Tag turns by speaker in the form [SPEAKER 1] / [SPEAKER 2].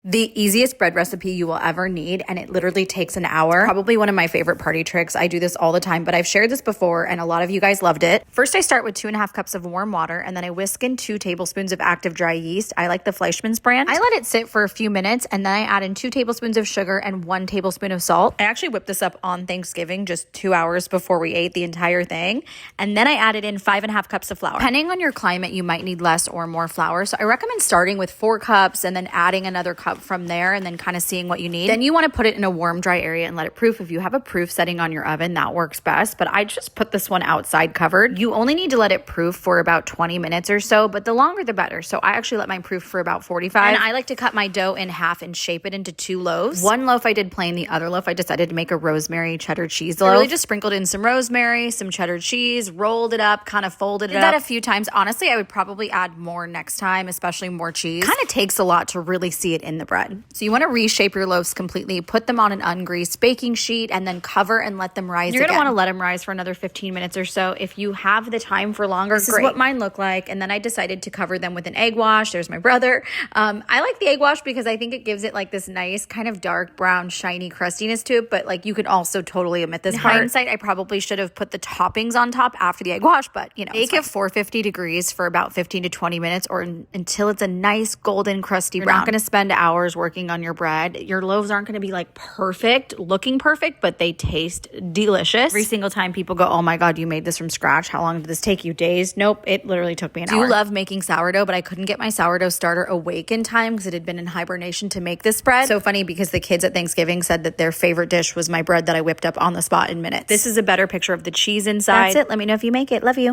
[SPEAKER 1] The easiest bread recipe you will ever need, and it literally takes an hour. Probably one of my favorite party tricks. I do this all the time, but I've shared this before and a lot of you guys loved it. First, I start with 2.5 cups of warm water, and then I whisk in 2 tablespoons of active dry yeast. I like the Fleischmann's brand. I let it sit for a few minutes, and then I add in 2 tablespoons of sugar and 1 tablespoon of salt. I actually whipped this up on Thanksgiving, just 2 hours before we ate the entire thing. And then I added in 5.5 cups of flour. Depending on your climate, you might need less or more flour. So I recommend starting with 4 cups and then adding another cup from there, and then kind of seeing what you need. Then you want to put it in a warm, dry area and let it proof. If you have a proof setting on your oven, that works best, but I just put this one outside covered. You only need to let it proof for about 20 minutes or so, but the longer the better. So I actually let mine proof for about 45. And I like to cut my dough in half and shape it into 2 loaves. One loaf I did plain, the other loaf I decided to make a rosemary cheddar cheese loaf. I really just sprinkled in some rosemary, some cheddar cheese, rolled it up, kind of folded it up. Did that a few times. Honestly, I would probably add more next time, especially more cheese. Kind of takes a lot to really see it in the bread. So you want to reshape your loaves completely, put them on an ungreased baking sheet, and then cover and let them rise. You're going to want to let them rise for another 15 minutes or so. If you have the time for longer, this is what mine look like. And then I decided to cover them with an egg wash. There's my brother. I like the egg wash because I think it gives it like this nice kind of dark brown shiny crustiness to it, but like you can also totally omit this part. In hindsight, I probably should have put the toppings on top after the egg wash, but you know, bake at 450 degrees for about 15 to 20 minutes or until it's a nice golden crusty brown. You're not going to spend hours working on your bread. Your loaves aren't going to be like perfect, looking perfect, but they taste delicious. Every single time people go, oh my God, you made this from scratch. How long did this take you? Days? Nope. It literally took me an hour. I do love making sourdough, but I couldn't get my sourdough starter awake in time because it had been in hibernation to make this bread. So funny because the kids at Thanksgiving said that their favorite dish was my bread that I whipped up on the spot in minutes. This is a better picture of the cheese inside. That's it. Let me know if you make it. Love you.